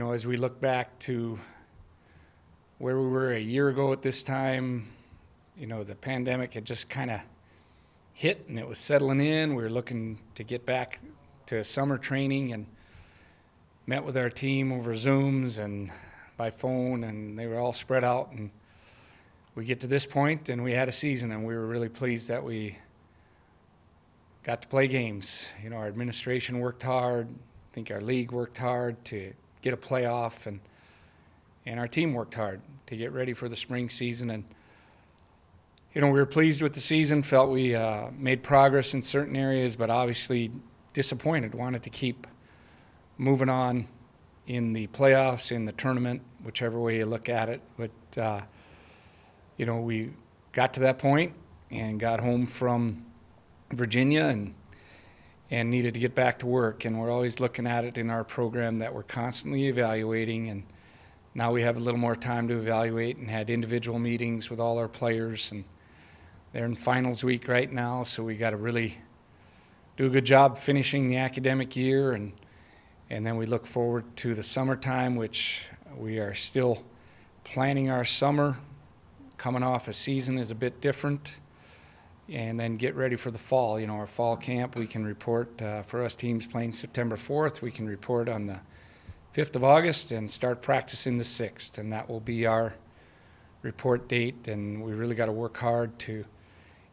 As we look back to where we were a year ago at this time, the pandemic had just kind of hit and it was settling in. We were looking to get back to summer training and met with our team over Zooms and by phone, and they were all spread out. And we get to this point and we had a season, and we were really pleased that we got to play games. Our administration worked hard. I think our league worked hard to get a playoff, and our team worked hard to get ready for the spring season. And we were pleased with the season, felt we made progress in certain areas, but obviously disappointed, wanted to keep moving on in the playoffs, in the tournament, whichever way you look at it. But, we got to that point and got home from Virginia and needed to get back to work. And we're always looking at it in our program that we're constantly evaluating. And now we have a little more time to evaluate and had individual meetings with all our players. And they're in finals week right now, so we got to really do a good job finishing the academic year. And then we look forward to the summertime, which we are still planning our summer. Coming off a season is a bit different. And then get ready for the fall. Our fall camp, we can report for us teams playing September 4th. We can report on the 5th of August and start practicing the 6th. And that will be our report date. And we really got to work hard to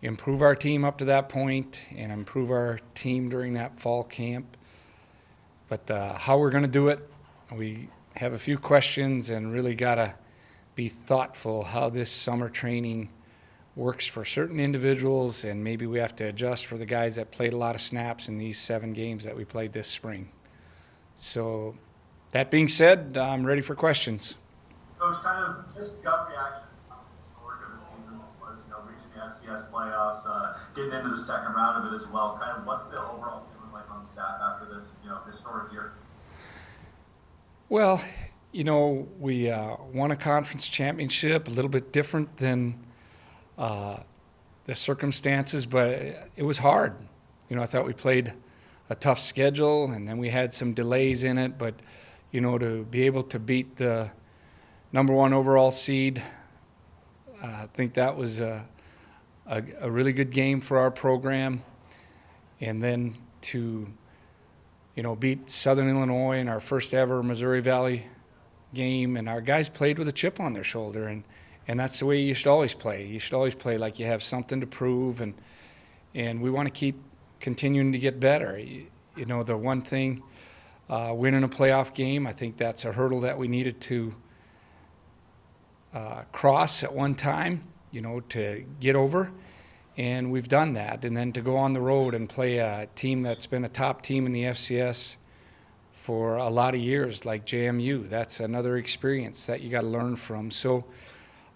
improve our team up to that point and improve our team during that fall camp. But how we're going to do it, we have a few questions and really got to be thoughtful how this summer training works for certain individuals, and maybe we have to adjust for the guys that played a lot of snaps in these 7 games that we played this spring. So that being said, I'm ready for questions. Coach, kind of just gut reaction to how historic of a season this was, reaching the FCS playoffs, getting into the second round of it as well. Kind of what's the overall feeling like on the staff after this, historic year? Well, we won a conference championship, a little bit different than the circumstances, but it was hard. I thought we played a tough schedule, and then we had some delays in it, but, to be able to beat the number 1 overall seed, I think that was a really good game for our program. And then to, beat Southern Illinois in our first ever Missouri Valley game, and our guys played with a chip on their shoulder, and that's the way you should always play. You should always play like you have something to prove, and we want to keep continuing to get better. The one thing, winning a playoff game, I think that's a hurdle that we needed to cross at one time, to get over, and we've done that. And then to go on the road and play a team that's been a top team in the FCS for a lot of years, like JMU, that's another experience that you got to learn from. So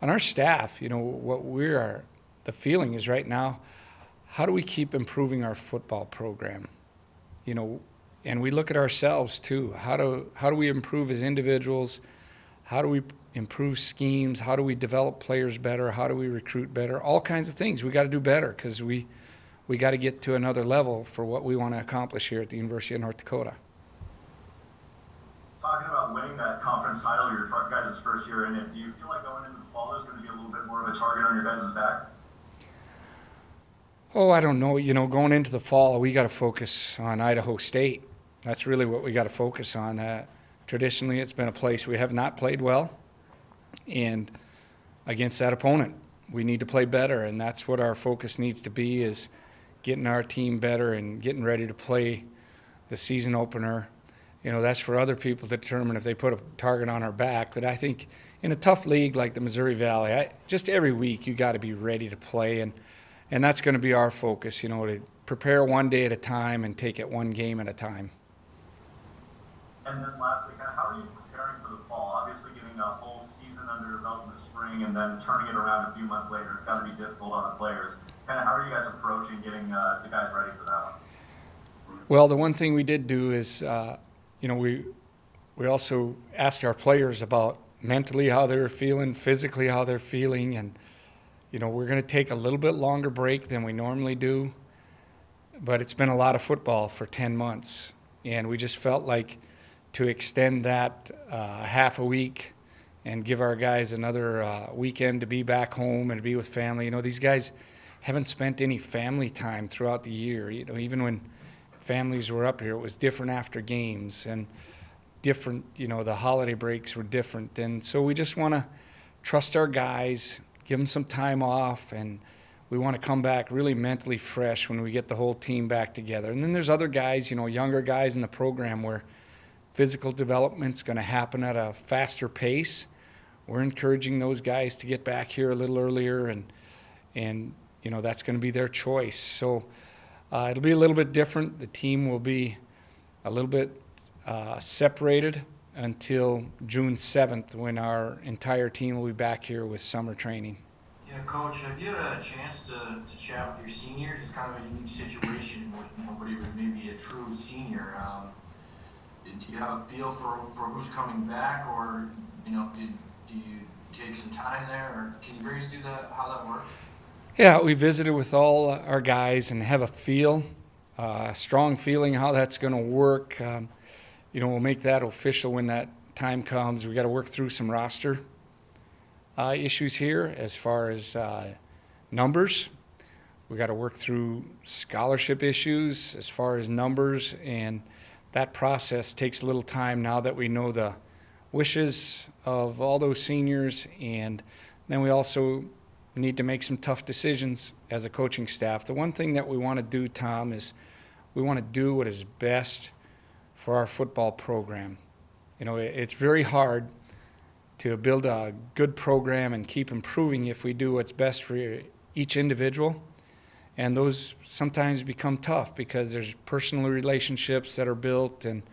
on our staff, what the feeling is right now, how do we keep improving our football program? And we look at ourselves too. How do we improve as individuals? How do we improve schemes? How do we develop players better? How do we recruit better? All kinds of things. We got to do better because we got to get to another level for what we want to accomplish here at the University of North Dakota. Talking about winning that conference title, your guys' first year in it, do you feel like going into the fall there's going to be a little bit more of a target on your guys' back? Oh, I don't know. Going into the fall, we got to focus on Idaho State. That's really what we got to focus on. Traditionally, it's been a place we have not played well, and against that opponent, we need to play better, and that's what our focus needs to be, is getting our team better and getting ready to play the season opener. That's for other people to determine if they put a target on our back. But I think in a tough league like the Missouri Valley, just every week you got to be ready to play, and that's going to be our focus, to prepare one day at a time and take it one game at a time. And then lastly, kind of how are you preparing for the fall? Obviously getting a whole season under your belt in the spring and then turning it around a few months later, it's got to be difficult on the players. Kind of how are you guys approaching getting the guys ready for that one? Well, the one thing we did do is we also asked our players about mentally how they were feeling, physically how they're feeling, and we're going to take a little bit longer break than we normally do, but it's been a lot of football for 10 months, and we just felt like to extend that half a week and give our guys another weekend to be back home and to be with family. You know, these guys haven't spent any family time throughout the year. You know, even when families were up here, it was different after games and different, you know, the holiday breaks were different. And so we just want to trust our guys, give them some time off, and we want to come back really mentally fresh when we get the whole team back together. And then there's other guys, you know, younger guys in the program where physical development's going to happen at a faster pace. We're encouraging those guys to get back here a little earlier, and you know, that's going to be their choice. So it'll be a little bit different. The team will be a little bit separated until June 7th, when our entire team will be back here with summer training. Yeah, Coach, have you had a chance to chat with your seniors? It's kind of a unique situation with nobody was maybe a true senior. Do you have a feel for who's coming back, or you know, do you take some time there, or can you bring us through how that works? Yeah, we visited with all our guys and have a strong feeling how that's going to work. You know, we'll make that official when that time comes. We got to work through some roster issues here as far as numbers. We got to work through scholarship issues as far as numbers, and that process takes a little time now that we know the wishes of all those seniors. And then we also need to make some tough decisions as a coaching staff. The one thing that we want to do, Tom, is we want to do what is best for our football program. You know, it's very hard to build a good program and keep improving if we do what's best for each individual. And those sometimes become tough because there's personal relationships that are built, and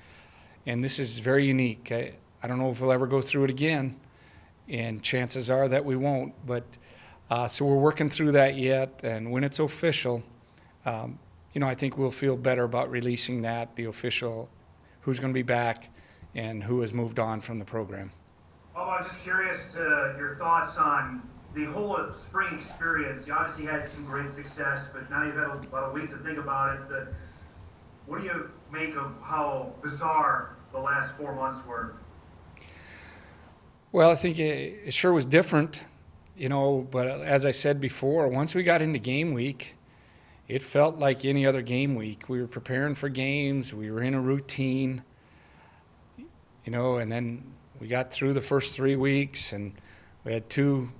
this is very unique. I don't know if we'll ever go through it again, and chances are that we won't. But so we're working through that yet, and when it's official, you know, I think we'll feel better about releasing that, the official, who's going to be back and who has moved on from the program. Bubba, I'm just curious to your thoughts on the whole spring experience. You obviously had some great success, but now you've had about a week to think about it. What do you make of how bizarre the last 4 months were? Well, I think it sure was different, you know, but as I said before, once we got into game week, it felt like any other game week. We were preparing for games. We were in a routine, you know, and then we got through the first 3 weeks, and we had 2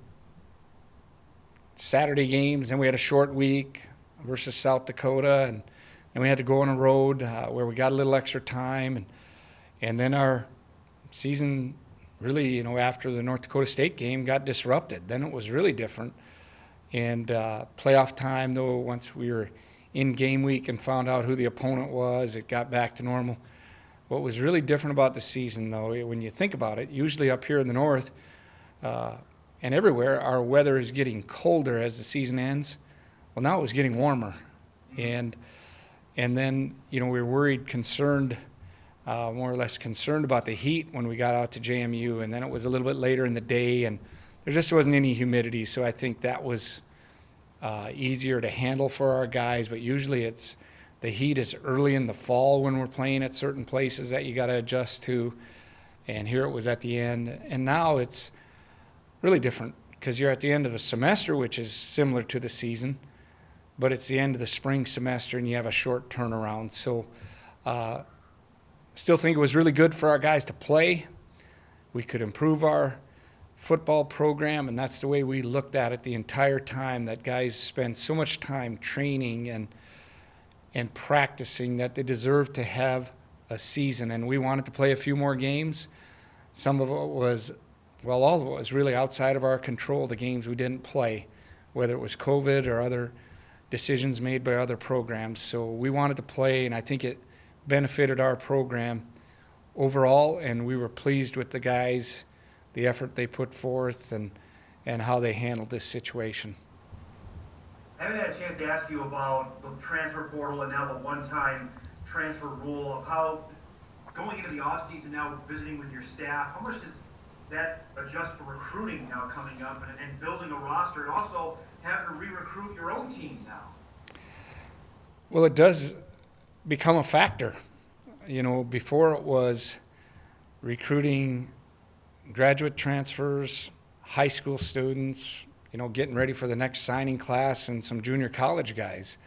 Saturday games, and we had a short week versus South Dakota, and then we had to go on a road where we got a little extra time, and then our season really, you know, after the North Dakota State game got disrupted. Then it was really different. And playoff time, though, once we were in game week and found out who the opponent was, it got back to normal. What was really different about the season, though, when you think about it, usually up here in the north and everywhere, our weather is getting colder as the season ends. Well, now it was getting warmer. And then, you know, we were worried, concerned, more or less concerned about the heat when we got out to JMU. And then it was a little bit later in the day, and there just wasn't any humidity. So I think that was easier to handle for our guys. But usually it's the heat is early in the fall when we're playing at certain places that you got to adjust to. And here it was at the end. And now it's really different because you're at the end of the semester, which is similar to the season, but it's the end of the spring semester and you have a short turnaround. So still think it was really good for our guys to play. We could improve our football program, and that's the way we looked at it the entire time, that guys spend so much time training and practicing that they deserve to have a season. And we wanted to play a few more games. Some of it was, well, all of it was really outside of our control, the games we didn't play, whether it was COVID or other decisions made by other programs. So we wanted to play, and I think it benefited our program overall, and we were pleased with the guys, the effort they put forth, and how they handled this situation. I haven't had a chance to ask you about the transfer portal and now the one-time transfer rule, of how going into the offseason now, visiting with your staff, how much does that adjust for recruiting now coming up and building a roster, and also having to re-recruit your own team now? Well, it does become a factor. You know, before it was recruiting graduate transfers, high school students, getting ready for the next signing class, and some junior college guys.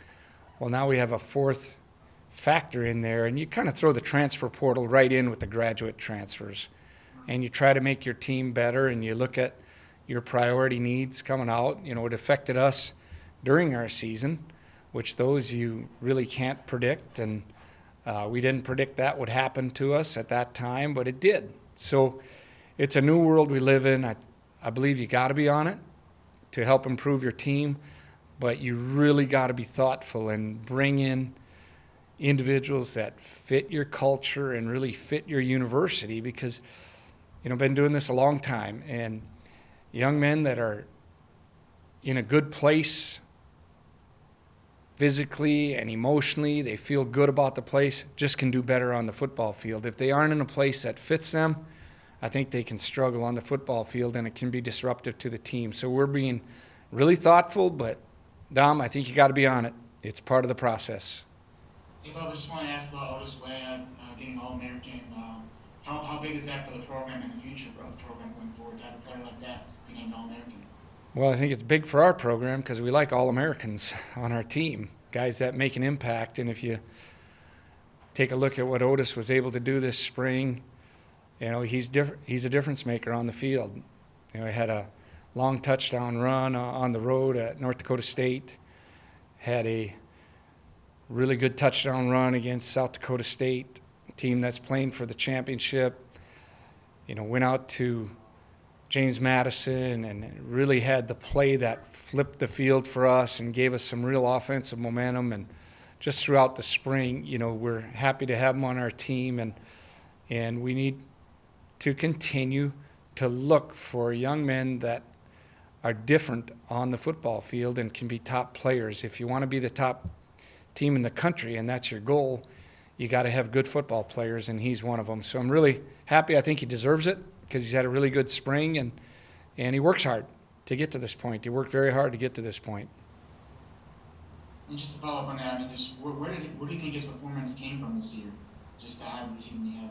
Well, now we have a fourth factor in there, and you kind of throw the transfer portal right in with the graduate transfers, and you try to make your team better, and you look at your priority needs coming out. It affected us during our season, which those you really can't predict, and we didn't predict that would happen to us at that time, but it did. So it's a new world we live in. I believe you got to be on it to help improve your team, but you really got to be thoughtful and bring in individuals that fit your culture and really fit your university, because I've been doing this a long time, and young men that are in a good place physically and emotionally, they feel good about the place, just can do better on the football field. If they aren't in a place that fits them, I think they can struggle on the football field, and it can be disruptive to the team. So we're being really thoughtful, but Dom, I think you got to be on it. It's part of the process. Hey, Bubba, just want to ask about Otis Schweigert getting All-American. How big is that for the program and the future of the program going forward to have a player like that be named All-American? Well, I think it's big for our program because we like All-Americans on our team, guys that make an impact. And if you take a look at what Otis was able to do this spring, he's a difference maker on the field. He had a long touchdown run on the road at North Dakota State, had a really good touchdown run against South Dakota State, a team that's playing for the championship. Went out to James Madison and really had the play that flipped the field for us and gave us some real offensive momentum. And just throughout the spring, we're happy to have him on our team, and we need to continue to look for young men that are different on the football field and can be top players. If you want to be the top team in the country and that's your goal, you got to have good football players, and he's one of them. So I'm really happy. I think he deserves it because he's had a really good spring, and he works hard to get to this point. He worked very hard to get to this point. And just to follow up on that, where do you think his performance came from this year, just to have the season he had?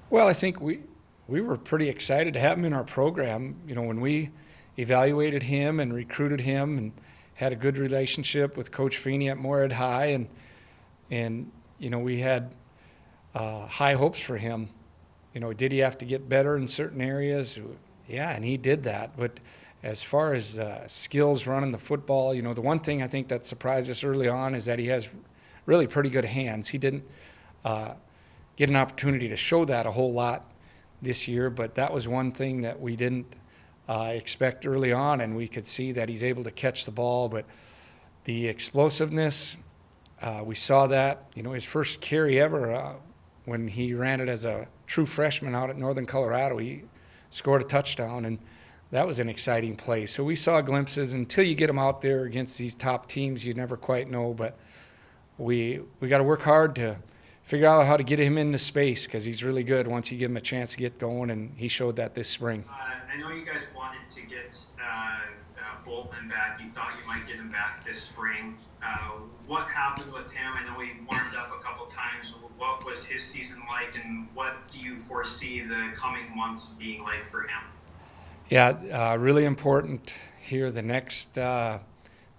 Well, I think we were pretty excited to have him in our program. When we evaluated him and recruited him and had a good relationship with Coach Feeney at Moorhead High, and we had high hopes for him. Did he have to get better in certain areas? Yeah, and he did that. But as far as skills running the football, the one thing I think that surprised us early on is that he has really pretty good hands. He didn't get an opportunity to show that a whole lot this year, but that was one thing that we didn't expect early on, and we could see that he's able to catch the ball. But the explosiveness, we saw that. His first carry ever when he ran it as a true freshman out at Northern Colorado, he scored a touchdown, and that was an exciting play. So we saw glimpses. Until you get him out there against these top teams, you never quite know. But we got to work hard to figure out how to get him into space, because he's really good once you give him a chance to get going, and he showed that this spring. I know you guys wanted to get Boltman back. You thought you might get him back this spring. What happened with him? I know he warmed up a couple times. What was his season like, and what do you foresee the coming months being like for him? Yeah, really important here the next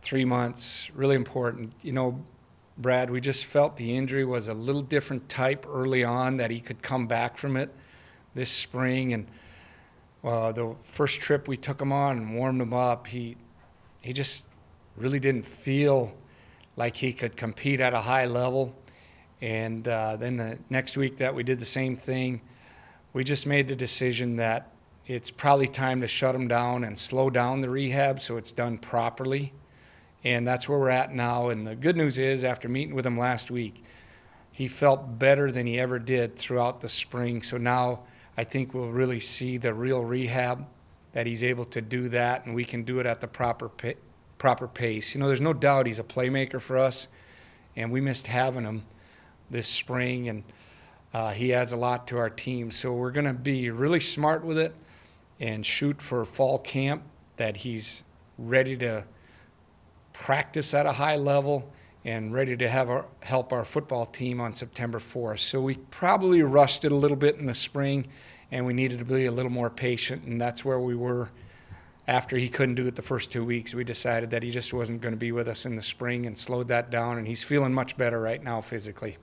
3 months, really important. Brad, we just felt the injury was a little different type early on, that he could come back from it this spring. And the first trip we took him on and warmed him up, he just really didn't feel like he could compete at a high level. And then the next week that we did the same thing, we just made the decision that it's probably time to shut him down and slow down the rehab so it's done properly. And that's where we're at now. And the good news is, after meeting with him last week, he felt better than he ever did throughout the spring. So now I think we'll really see the real rehab, that he's able to do that, and we can do it at the proper pace. There's no doubt he's a playmaker for us, and we missed having him this spring, and he adds a lot to our team. So we're going to be really smart with it and shoot for fall camp, that he's ready to practice at a high level, and ready to help our football team on September 4th. So we probably rushed it a little bit in the spring, and we needed to be a little more patient, and that's where we were. After he couldn't do it the first 2 weeks, we decided that he just wasn't going to be with us in the spring and slowed that down, and he's feeling much better right now physically.